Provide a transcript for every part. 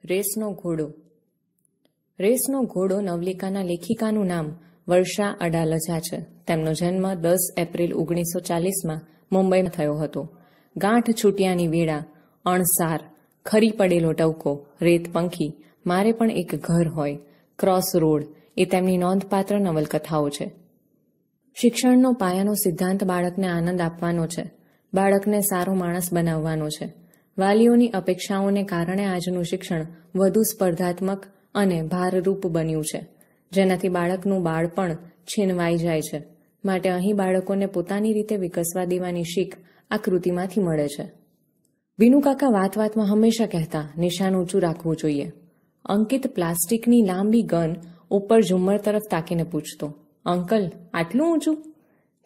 રેસનો ઘોડો. રેસનો ઘોડો નવલિકાના લેખિકાનું નામ વર્ષા અડાલજા છે. તેમનો જન્મ 10 એપ્રિલ 1940માં મુંબઈમાં થયો હતો. ગાંઠ છૂટિયાની વેળા, અણસાર, ખરી પડેલો ટવકો, રેત પંખી, મારે પણ એક ઘર હોય, ક્રોસ રોડ એ તેમની નોંધપાત્ર નવલકથાઓ છે. શિક્ષણનો પાયાનો સિદ્ધાંત બાળકને આનંદ આપવાનો છે, બાળકને સારો માણસ બનાવવાનો છે. વાલીઓની અપેક્ષાઓને કારણે આજનું શિક્ષણ વધુ સ્પર્ધાત્મક અને ભારરૂપ બન્યું છે, જેનાથી બાળકનું બાળપણ છીનવાઈ જાય છે. માટે અહીં બાળકોને પોતાની રીતે વિકસવા દેવાની શીખ આ કૃતિમાંથી મળે છે. વિનુકાકા વાત વાતમાં હંમેશા કહેતા, નિશાન ઊંચું રાખવું જોઈએ. અંકિત પ્લાસ્ટિકની લાંબી ગન ઉપર ઝુમ્મર તરફ તાકીને પૂછતો, અંકલ આટલું ઊંચું?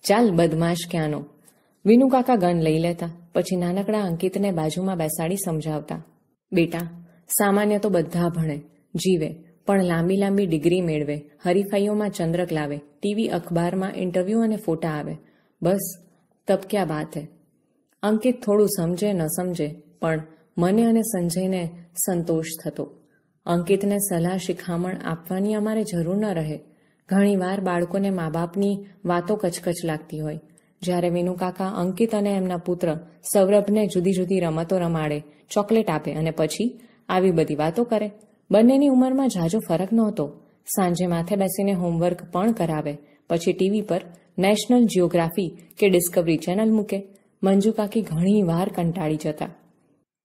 ચાલ બદમાશ ક્યાંનો. વિનુકાકા ગન લઈ લેતા, પછી નાનકડા અંકિતને બાજુમાં બેસાડી સમજાવતા, બેટા, સામાન્ય તો બધા ભણે, જીવે, પણ લાંબી લાંબી ડિગ્રી મેળવે, હરીફાઈઓમાં ચંદ્રક લાવે, ટીવી અખબારમાં ઇન્ટરવ્યૂ અને ફોટા આવે, બસ તબ ક્યા બાત હે. અંકિત થોડું સમજે ન સમજે, પણ મને અને સંજયને સંતોષ થતો. અંકિતને સલાહ શિખામણ આપવાની અમારે જરૂર ન રહે. ઘણીવાર બાળકોને મા બાપની વાતો કચકચ લાગતી હોય. જ્યારે વિનુકાકા અંકિત અને એમના પુત્ર સૌરભને જુદી જુદી રમતો રમાડે, ચોકલેટ આપે અને પછી આવી બધી વાતો કરે. બંનેની ઉંમરમાં ઝાઝો ફરક નહોતો. સાંજે માથે બેસીને હોમવર્ક પણ કરાવે, પછી ટીવી પર નેશનલ જિયોગ્રાફી કે ડિસ્કવરી ચેનલ મૂકે. મંજુ કાકી ઘણી વાર કંટાળી જતા.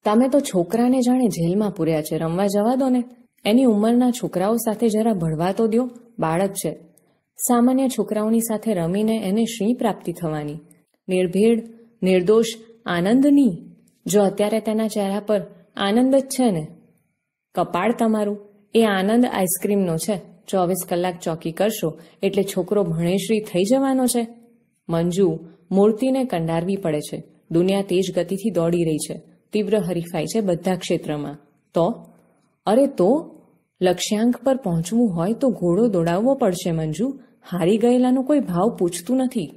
તમે તો છોકરાને જાણે જેલમાં પૂર્યા છે, રમવા જવા દો ને. એની ઉંમરના છોકરાઓ સાથે જરા ભળવા તો દો, બાળક છે. સામાન્ય છોકરાઓની સાથે રમીને એને શી પ્રાપ્તિ થવાની? નિર્ભેળ, નિર્દોષ આનંદની. જો અત્યારે તેના ચહેરા પર આનંદ જ છે ને. કપાળ તમારું, એ આનંદ આઈસ્ક્રીમનો છે. 24 કલાક ચોકી કરશો એટલે છોકરો ભણેશ્રી થઈ જવાનો છે. મંજુ, મૂર્તિને કંડારવી પડે છે. દુનિયા તેજ ગતિથી દોડી રહી છે. તીવ્ર હરીફાઈ છે બધા ક્ષેત્રમાં. તો અરે તો લક્ષ્યાંક પર પહોંચવું હોય તો ઘોડો દોડાવવો પડશે મંજુ. હારી ગયેલાનો કોઈ ભાવ પૂછતું નથી.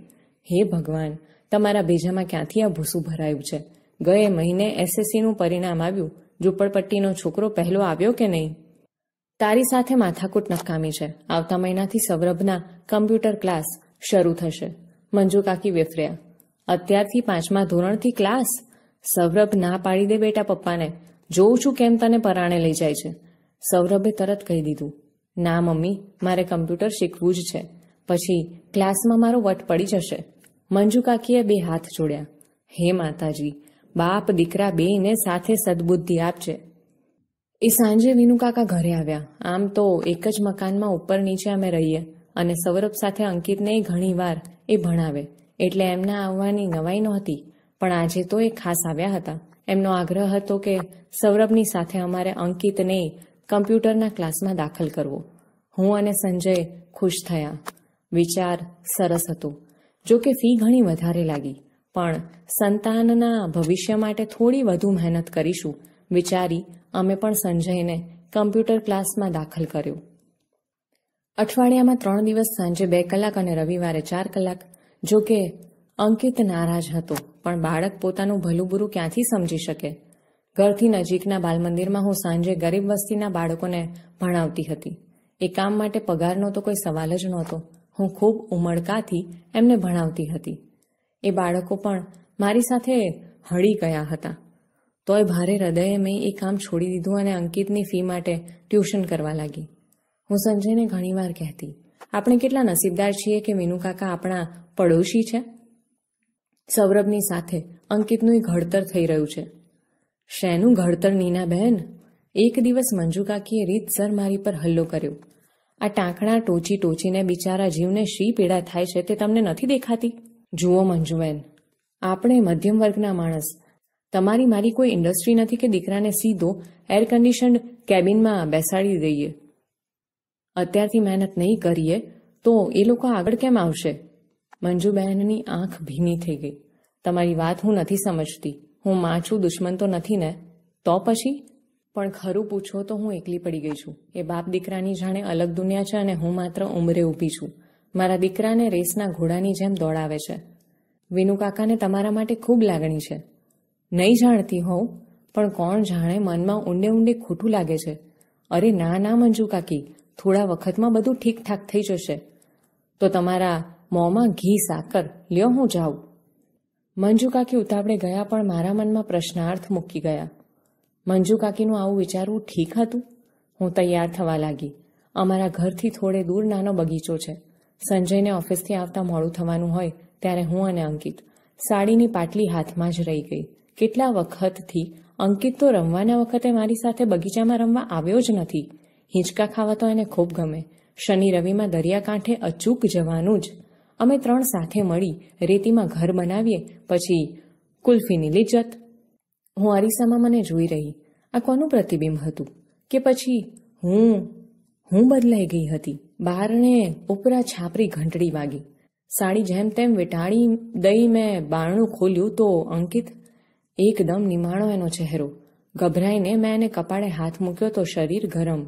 હે ભગવાન, તમારા ભેજામાં ક્યાંથી આ ભૂસું ભરાયું છે? ગયે મહિને એસએસસીનું પરિણામ આવ્યું. ઝૂંપડપટ્ટીનો છોકરો પહેલો આવ્યો કે નહીં? તારી સાથે માથાકૂટ નકામી છે. આવતા મહિનાથી સૌરભના કમ્પ્યુટર ક્લાસ શરૂ થશે. મંજુ કાકી વેફર્યા. અત્યારથી 5મા ધોરણથી ક્લાસ? સૌરભ ના પાડી દે બેટા પપ્પાને. જોઉં છું કેમ તને પરાણે લઈ જાય છે. સૌરભે તરત કહી દીધું, ના મમ્મી, મારે કમ્પ્યુટર શીખવું જ છે. પછી ક્લાસમાં મારો વટ પડી જશે. મંજુ કાકીએ 2 હાથ જોડ્યા. હે માતાજી, બાપ દીકરા બેયને સાથે સદબુદ્ધિ આપજે. એ સાંજે વિનુકાકા ઘરે આવ્યા. આમ તો એક જ મકાનમાં ઉપર નીચે અમે રહીએ અને સૌરભ સાથે અંકિતને ઘણી વાર એ ભણાવે, એટલે એમના આવવાની નવાઈ નહોતી. પણ આજે તો એ ખાસ આવ્યા હતા. એમનો આગ્રહ હતો કે સૌરભની સાથે અમારે અંકિતને કમ્પ્યુટરના ક્લાસમાં દાખલ કરવો. હું અને સંજય ખુશ થયા. વિચાર સરસ હતો. જો કે ફી ઘણી વધારે લાગી, પણ સંતાનના ભવિષ્ય માટે થોડી વધુ મહેનત કરીશું વિચારી અમે પણ સંજયને કમ્પ્યુટર ક્લાસમાં દાખલ કર્યો. અઠવાડિયામાં 3 દિવસ સાંજે 2 કલાક અને રવિવારે 4 કલાક. જો કે અંકિત નારાજ હતો, પણ બાળક પોતાનું ભલું બુરું ક્યાંથી સમજી શકે? ઘરથી નજીકના બાલમંદિરમાં હું સાંજે ગરીબ વસ્તીના બાળકોને ભણાવતી હતી. એ કામ માટે પગારનો તો કોઈ સવાલ જ નહોતો. હું ખૂબ ઉમળકાથી એમને ભણાવતી હતી. એ બાળકો પણ મારી સાથે હળી ગયા હતા. તોય ભારે હૃદયે મેં એ કામ છોડી દીધું અને અંકિતની ફી માટે ટ્યુશન કરવા લાગી. હું સંજયને ઘણીવાર કહેતી, આપણે કેટલા નસીબદાર છીએ કે વિનુકાકા આપણા પડોશી છે. સૌરભની સાથે અંકિતનું ઘડતર થઈ રહ્યું છે. શેનું ઘડતર નીના બહેન? એક દિવસ મંજુ કાકીએ રીતસર મારી પર હલ્લો કર્યો. આ ટાંકણા ટોચી ટોચીને બિચારા જીવને શી પીડા થાય છે તે તમને નથી દેખાતી? જુઓ મંજુબેન, આપણે મધ્યમ વર્ગના માણસ. તમારી મારી કોઈ ઇન્ડસ્ટ્રી નથી કે દીકરાને સીધો એર કન્ડિશન્ડ કેબિનમાં બેસાડી દઈએ. અત્યારથી મહેનત નહીં કરીએ તો એ લોકો આગળ કેમ આવશે? મંજુબહેનની આંખ ભીની થઈ ગઈ. તમારી વાત હું નથી સમજતી. હું માં છું, દુશ્મન તો નથી ને? તો પછી? પણ ખરું પૂછો તો હું એકલી પડી ગઈ છું. એ બાપ દીકરાની જાણે અલગ દુનિયા છે અને હું માત્ર ઉંમરે ઊભી છું. મારા દીકરાને રેસના ઘોડાની જેમ દોડાવે છે. વિનુકાકાને તમારા માટે ખૂબ લાગણી છે. નહીં જાણતી હોઉં પણ કોણ જાણે મનમાં ઊંડે ઊંડે ખોટું લાગે છે. અરે ના ના મંજુ કાકી, થોડા વખતમાં બધું ઠીકઠાક થઈ જશે. તો તમારા મોંમાં ઘી સાકર લ્યો, હું જાઉં. મંજુ કાકી ઉતાવળે ગયા, પણ મારા મનમાં પ્રશ્નાર્થ મૂકી ગયા. મંજુ કાકીનું આવું વિચારવું ઠીક હતું? હું તૈયાર થવા લાગી. અમારા ઘરથી થોડે દૂર નાનો બગીચો છે. સંજયને ઓફિસથી આવતા મોડું થવાનું હોય ત્યારે હું અને અંકિત સાડીની પાટલી હાથમાં જ રહી ગઈ. કેટલા વખતથી અંકિત તો રમવાના વખતે મારી સાથે બગીચામાં રમવા આવ્યો જ નથી. હિંચકા ખાવા તો એને ખૂબ ગમે. શનિ રવિમાં દરિયાકાંઠે અચૂક જવાનું જ. અમે 3 સાથે મળી રેતીમાં ઘર બનાવીએ, પછી કુલ્ફીની લિજ્જત. હું અરીસામાં મને જોઈ રહી. આ કોનું પ્રતિબિંબ હતું? કે પછી હું બદલાઈ ગઈ હતી? બારણે ઉપરા છાપરી ઘંટડી વાગી. સાડી જેમ તેમ વેટાળી દઈ મેં બારણું ખોલ્યું તો અંકિત એકદમ નિમાણો એનો ચહેરો. ગભરાઈને મેં એને કપાળે હાથ મૂક્યો તો શરીર ગરમ.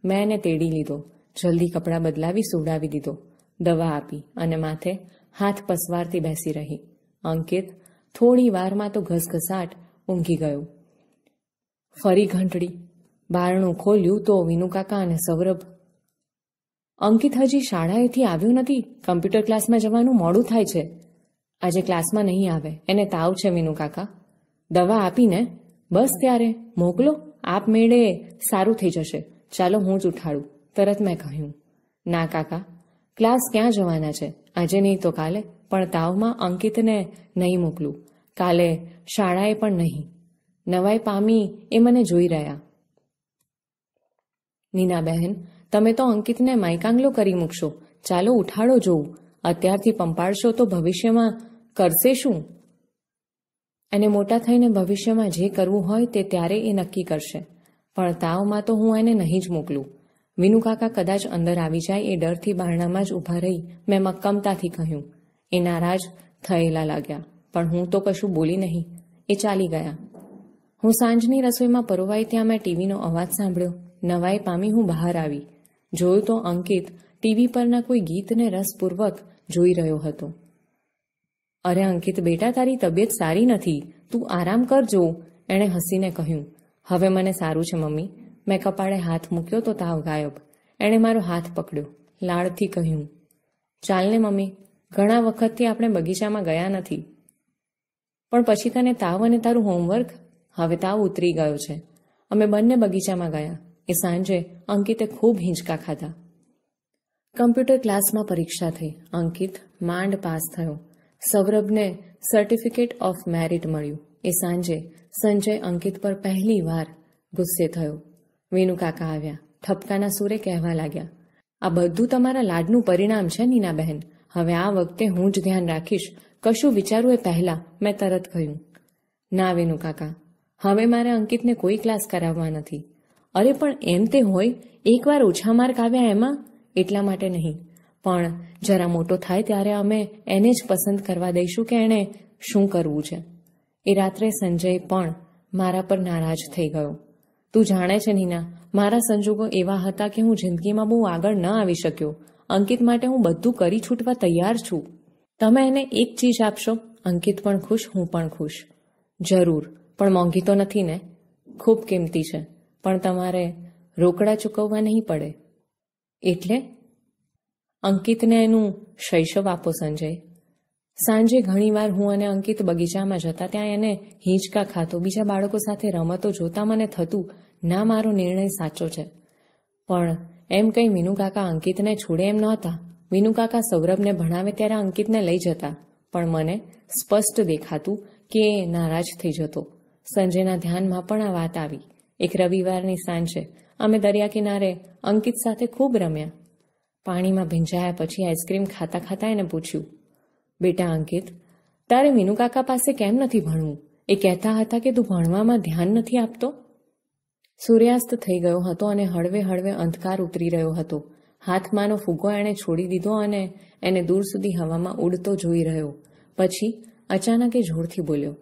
મેં એને તેડી લીધો. જલ્દી કપડાં બદલાવી સુવડાવી દીધો. દવા આપી અને માથે હાથ પસવારતી બેસી રહી. અંકિત થોડી વારમાં તો ઘસઘસાટ ઊંઘી ગયો. ફરી ઘંટડી. બારણું ખોલ્યું તો વિનુકાકા અને સૌરભ. અંકિત હજી શાળાએથી આવ્યો નથી. કમ્પ્યુટર ક્લાસમાં જવાનું મોડું થાય છે. આજે ક્લાસમાં નહીં આવે, એને તાવ છે વિનુકાકા. દવા આપીને બસ ત્યારે મોકલો, આપમેળે સારું થઈ જશે. ચાલો હું જ ઉઠાડું, તરત મેં કહ્યું. ના કાકા, ક્લાસ ક્યાં જવાના છે? આજે નહીં તો કાલે, પણ તાવમાં અંકિતને નહીં મોકલું. કાલે શાળાએ પણ નહીં. નવાઈ પામી એ મને જોઈ રહ્યા. નીનાબહેન, તમે તો અંકિતને માયકાંગલો કરી મૂકશો. ચાલો ઉઠાડો જોઉં. અત્યારથી પંપાળશો તો ભવિષ્યમાં કરશે શું? એને મોટા થઈને ભવિષ્યમાં જે કરવું હોય તે ત્યારે એ નક્કી કરશે. પણ તાવમાં તો હું એને નહીં જ મોકલું. વિનુકાકા કદાચ અંદર આવી જાય એ ડરથી બારણામાં જ ઊભા રહી મેં મક્કમતાથી કહ્યું. એ નારાજ થયેલા લાગ્યા, પણ હું તો કશું બોલી નહીં. એ ચાલી ગયા. હું સાંજની રસોઈમાં પરોવાઈ ત્યાં મેં ટીવીનો અવાજ સાંભળ્યો. નવાઈ પામી હું બહાર આવી. જોયું તો અંકિત ટીવી પરના કોઈ ગીતને રસપૂર્વક જોઈ રહ્યો હતો. અરે અંકિત બેટા, તારી તબિયત સારી નથી, તું આરામ કરજો, એણે હસીને કહ્યું. હવે મને સારું છે મમ્મી. મેં કપાળે હાથ મૂક્યો તો તાવ ગાયબ. એણે મારો હાથ પકડ્યો. લાડથી કહ્યું. ચાલને મમ્મી, ઘણા વખતથી આપણે બગીચામાં ગયા નથી. પણ પછી તને તાવ અને તારું હોમવર્ક. હવે તાવ ઉતરી ગયો છે. અમે બંને બગીચામાં ગયા. એ સાંજે અંકિતે ખૂબ હિંચકા ખાધા. કમ્પ્યુટર ક્લાસમાં પરીક્ષા થઈ. અંકિત માંડ પાસ થયો. સૌરભને સર્ટિફિકેટ ઓફ મેરિટ મળ્યું. એ સાંજે સંજય અંકિત પર પહેલી વાર ગુસ્સે થયો. વિનુકાકા આવ્યા. ઠપકાના સૂરે કહેવા લાગ્યા. આ બધું તમારા લાડનું પરિણામ છે નીનાબહેન. હવે આ વખતે હું જ ધ્યાન રાખીશ. કશું વિચારું એ પહેલા મેં તરત કહ્યું. ના વિનુકાકા, હવે મારે અંકિતને કોઈ ક્લાસ કરાવવા નથી. અરે પણ એમ તે હોય, એકવાર ઓછા માર્ક આવ્યા એમાં, એટલા માટે નહીં. પણ જરા મોટો થાય ત્યારે અમે એને જ પસંદ કરવા દઈશું કે એણે શું કરવું છે. એ રાત્રે સંજય પણ મારા પર નારાજ થઈ ગયો. તું જાણે છે નીના, મારા સંજોગો એવા હતા કે હું જિંદગીમાં બહુ આગળ ન આવી શક્યો. અંકિત માટે હું બધું કરી છૂટવા તૈયાર છું. તમે એને એક ચીજ આપશો, અંકિત પણ ખુશ, હું પણ ખુશ. જરૂર, પણ મોંઘી તો નથી ને? ખૂબ કિંમતી છે, પણ તમારે રોકડા ચૂકવવા નહીં પડે. એટલે અંકિતને એનું શૈશવ આપો સંજય. સાંજે ઘણીવાર હું અને અંકિત બગીચામાં જતા. ત્યાં એને હિંચકા ખાતો, બીજા બાળકો સાથે રમતો જોતા મને થતું, ના, મારો નિર્ણય સાચો છે. પણ એમ કંઈ વિનુકાકા અંકિતને છોડે એમ નહોતા. વિનુકાકા સૌરભને ભણાવે ત્યારે અંકિતને લઈ જતા, પણ મને સ્પષ્ટ દેખાતું કે એ નારાજ થઈ જતો. સંજયના ધ્યાનમાં પણ આ વાત આવી. એક રવિવારની સાંજે અમે દરિયા કિનારે અંકિત સાથે ખૂબ રમ્યા. પાણીમાં ભીંજાયા પછી આઈસ્ક્રીમ ખાતા ખાતા એને પૂછ્યું. બેટા અંકિત, તારે વિનુકાકા પાસે કેમ નથી ભણવું? એ કહેતા હતા કે તું ભણવામાં ધ્યાન નથી આપતો. સૂર્યાસ્ત થઈ ગયો હતો અને હળવે હળવે અંધકાર ઉતરી રહ્યો હતો. હાથમાંનો ફુગ્ગો એણે છોડી દીધો અને એને દૂર સુધી હવામાં ઉડતો જોઈ રહ્યો. પછી અચાનક એ જોરથી બોલ્યો.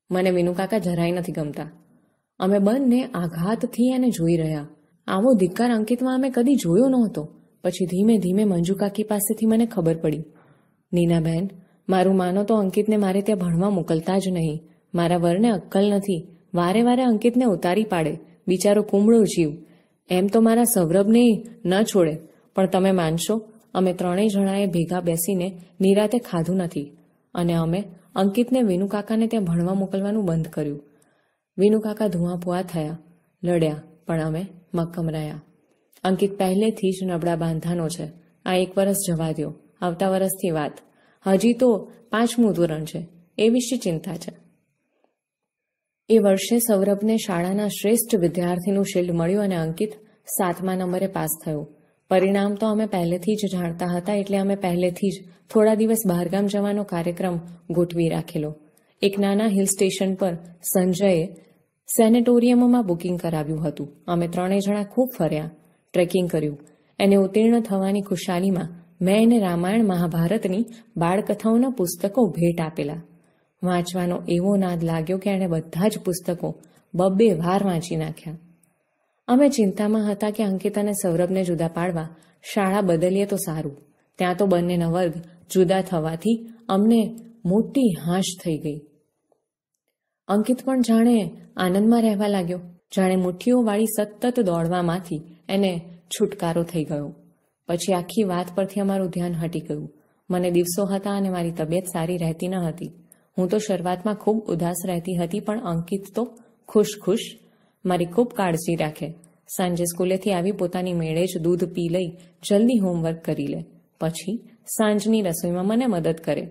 મને વિનુકાકા જરાય નથી ગમતા. અમે બંને આઘાતથી એને જોઈ રહ્યા. આવો ધિક્કાર અંકિતમાં અમે કદી જોયો નહોતો. પછી ધીમે ધીમે મંજુ કાકી પાસેથી મને ખબર પડી. નીનાબહેન, મારું માનો તો અંકિતને મારે ત્યાં ભણવા મોકલતા જ નહીં. મારા વરને અક્કલ નથી. વારે વારે અંકિતને ઉતારી પાડે. બિચારો કુમળો જીવ. એમ તો મારા સૌરભને ન છોડે, પણ તમે માનશો, અમે ત્રણેય જણાએ ભેગા બેસીને નિરાતે ખાધું નથી. અને અમે અંકિતને વિનુકાકાને ત્યાં ભણવા મોકલવાનું બંધ કર્યું. વિનુકાકા ધુઆપુઆ થયા, લડ્યા, પણ અમે મક્કમ રહ્યા. અંકિત પહેલેથી જ નબળા બાંધાનો છે. આ 1 વર્ષ જવા દ્યો, આવતા વર્ષથી વાત. હજી તો 5મું ધોરણ છે, એ વિશે ચિંતા છે. એ વર્ષે સૌરભને શાળાના શ્રેષ્ઠ વિદ્યાર્થીનું શિલ્ડ મળ્યું અને અંકિત 7મા નંબરે પાસ થયો. પરિણામ તો અમે પહેલેથી જ જાણતા હતા, એટલે અમે પહેલેથી જ થોડા દિવસ બહારગામ જવાનો કાર્યક્રમ ગોઠવી રાખેલો. એક નાના હિલ સ્ટેશન પર સંજયે સેનેટોરિયમમાં બુકિંગ કરાવ્યું હતું. અમે 3 જણા ખૂબ ફર્યા, ટ્રેકિંગ કર્યું. એને ઉત્તીર્ણ થવાની ખુશાલીમાં મેં એને રામાયણ મહાભારતની બાળકથાઓના પુસ્તકો ભેટ આપેલા. વાંચવાનો એવો નાદ લાગ્યો કે એણે બધા જ પુસ્તકો 2 વાર વાંચી નાખ્યા. અમે ચિંતામાં હતા કે અંકિત અને સૌરભને જુદા પાડવા શાળા બદલીએ તો સારું. ત્યાં તો બંનેના વર્ગ જુદા થવાથી અમને મોટી હાશ થઈ ગઈ. અંકિત પણ જાણે આનંદમાં રહેવા લાગ્યો. જાણે મુઠ્ઠીઓવાળી સતત દોડવામાંથી એને છુટકારો થઈ ગયો. પછી આખી વાત પરથી અમારું ધ્યાન હટી ગયું. મને દિવસો હતા અને મારી તબિયત સારી રહેતી ન હતી. હું તો શરૂઆતમાં ખૂબ ઉદાસ રહેતી હતી, પણ અંકિત તો ખુશ મારી ખૂબ કાળજી રાખે. સાંજે સ્કૂલેથી આવી પોતાની મેળે જ દૂધ પી લઈ જલ્દી હોમવર્ક કરી લે. પછી સાંજની રસોઈમાં મને મદદ કરે.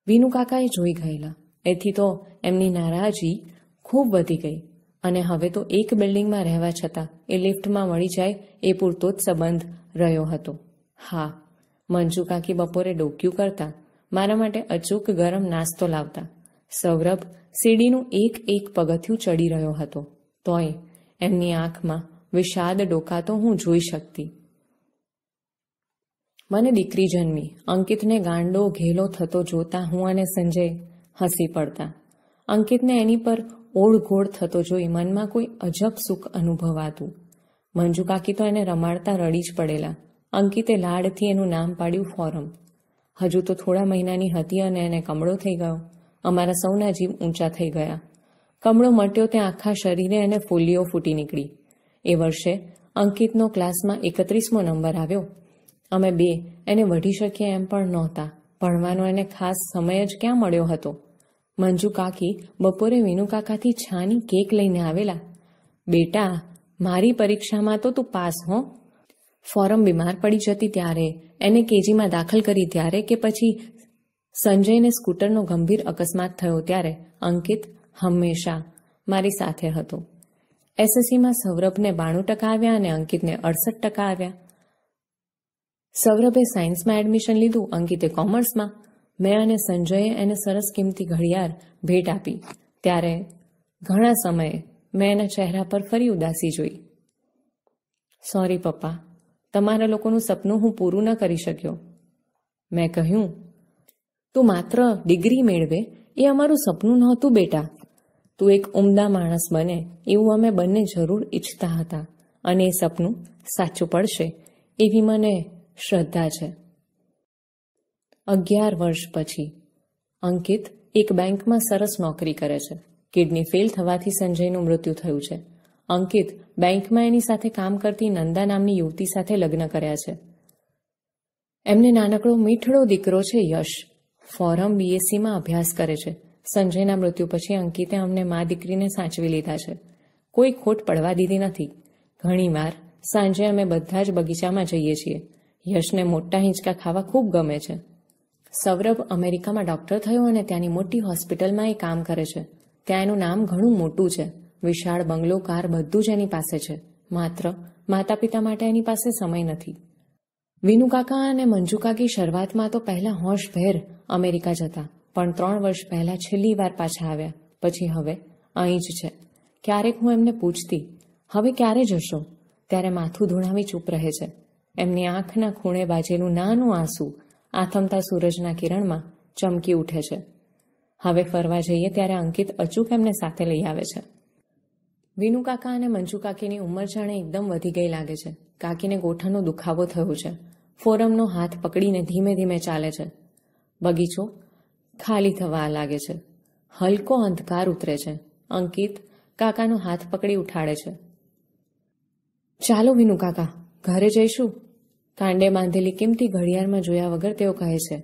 વિનુકાકાએ જોઈ ગયેલા. એથી તો એમની નારાજી ખૂબ વધી ગઈ અને હવે તો એક બિલ્ડિંગમાં રહેવા છતાં એ લિફ્ટમાં મળી જાય એ પૂરતો જ સંબંધ રહ્યો હતો. હા, મંજુ કાકી બપોરે ડોક્યું કરતા મારા માટે અચૂક ગરમ નાસ્તો લાવતા. સૌરભ સીડીનું એક પગથિયું ચડી રહ્યો હતો, તોય એમની આંખમાં વિષાદ ડોકાતો હું જોઈ શકતી. મને દીકરી જન્મી. અંકિતને ગાંડો ઘેલો થતો જોતા હું અને સંજય હસી પડતા. અંકિતને એની પર ઓળઘોળ થતો જોઈ મનમાં કોઈ અજબ સુખ અનુભવાતું. મંજુ કાકી તો એને રમાડતા રડી જ પડેલા. અંકિતે લાડથી એનું નામ પાડ્યું ફોરમ. હજુ તો થોડા મહિનાની હતી અને એને કમળો થઈ ગયો. અમારા સૌના જીવ ઊંચા થઈ ગયા. કમળો મટ્યો ત્યાં આખા શરીરે એને ફોલ્લીઓ ફૂટી નીકળી. એ વર્ષે અંકિતનો ક્લાસમાં 31મો નંબર આવ્યો. અમે 2 એને વઢી શકીએ એમ પણ નહોતા. ભણવાનો એને ખાસ સમય જ ક્યાં મળ્યો હતો. મંજુ કાકી બપોરે વિનુકાકાથી છાની કેક લઈને આવેલા. બેટા, મારી પરીક્ષામાં તો તું પાસ હો. ફોરમ બીમાર પડી જતી ત્યારે, એને કેજીમાં દાખલ કરી ત્યારે, કે પછી સંજયને સ્કૂટરનો ગંભીર અકસ્માત થયો ત્યારે અંકિત હંમેશા મારી સાથે હતો. એસએસસીમાં સૌરભને 92% આવ્યા અને અંકિતને 68% આવ્યા. સૌરભે સાયન્સમાં એડમિશન લીધું, અંકિતે કોમર્સમાં. મેં અને સંજયે એને સરસ કિંમતી ઘડિયાળ ભેટ આપી. ત્યારે ઘણા સમયે મેં એના ચહેરા પર ફરી ઉદાસી જોઈ. સોરી પપ્પા, તમારા લોકોનું સપનું હું પૂરું ન કરી શક્યો. મેં કહ્યું, તું માત્ર ડિગ્રી મેળવે એ અમારું સપનું નહોતું બેટા. તું એક ઉમદા માણસ બને એવું અમે બંને જરૂર ઈચ્છતા હતા અને એ સપનું સાચું પડશે એવી મને શ્રદ્ધા છે. 11 વર્ષ પછી અંકિત એક બેંકમાં સરસ નોકરી કરે છે. કિડની ફેલ થવાથી સંજયનું મૃત્યુ થયું છે. અંકિત બેંકમાં એની સાથે કામ કરતી નંદા નામની યુવતી સાથે લગ્ન કર્યા છે. એમને નાનકડો મીઠડો દીકરો છે યશ. ફોરમ બીએસસીમાં અભ્યાસ કરે છે. સંજયના મૃત્યુ પછી અંકિતે અમને મા દીકરીને સાચવી લીધા છે. કોઈ ખોટ પડવા દીધી નથી. ઘણીવાર સાંજે અમે બધા જ બગીચામાં જઈએ છીએ. યશને મોટા હિંચકા ખાવા ખૂબ ગમે છે. સૌરભ અમેરિકામાં ડોક્ટર થયો અને ત્યાંની મોટી હોસ્પિટલમાં એ કામ કરે છે. ત્યાં એનું નામ ઘણું મોટું છે. વિશાળ બંગલો, કાર બધું જ એની પાસે છે. માત્ર માતા પિતા માટે એની પાસે સમય નથી. વિનુકાકા અને મંજુ કાકી શરૂઆતમાં તો પહેલા હોશભેર અમેરિકા જતા, પણ 3 વર્ષ પહેલા છેલ્લી વાર પાછા આવ્યા. પછી હવે અહીં જ છે. ક્યારેક હું એમને પૂછતી, હવે ક્યારે જશો? ત્યારે માથું ધૂણાવી ચૂપ રહે છે. એમની આંખના ખૂણે બાજેલું નાનું આંસુ આથમતા સૂરજના કિરણમાં ચમકી ઉઠે છે. હવે ફરવા જઈએ ત્યારે અંકિત અચૂક એમને સાથે લઈ આવે છે. વિનુકાકા અને મંજુ કાકીની ઉંમર જાણે એકદમ વધી ગઈ લાગે છે. કાકીને ગોઠણનો દુખાવો થયો છે. ફોરમનો હાથ પકડીને ધીમે ધીમે ચાલે છે. બગીચો ખાલી થવા લાગે છે. હલકો અંધકાર ઉતરે છે. અંકિત કાકાનો હાથ પકડી ઉઠાડે છે. ચાલો વિનુ કાકા, ઘરે જઈશું. કાંડે બાંધેલી કિંમતી ઘડિયાળમાં જોયા વગર તેઓ કહે છે.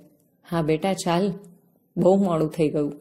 હા બેટા ચાલ, બહુ મોડું થઈ ગયું.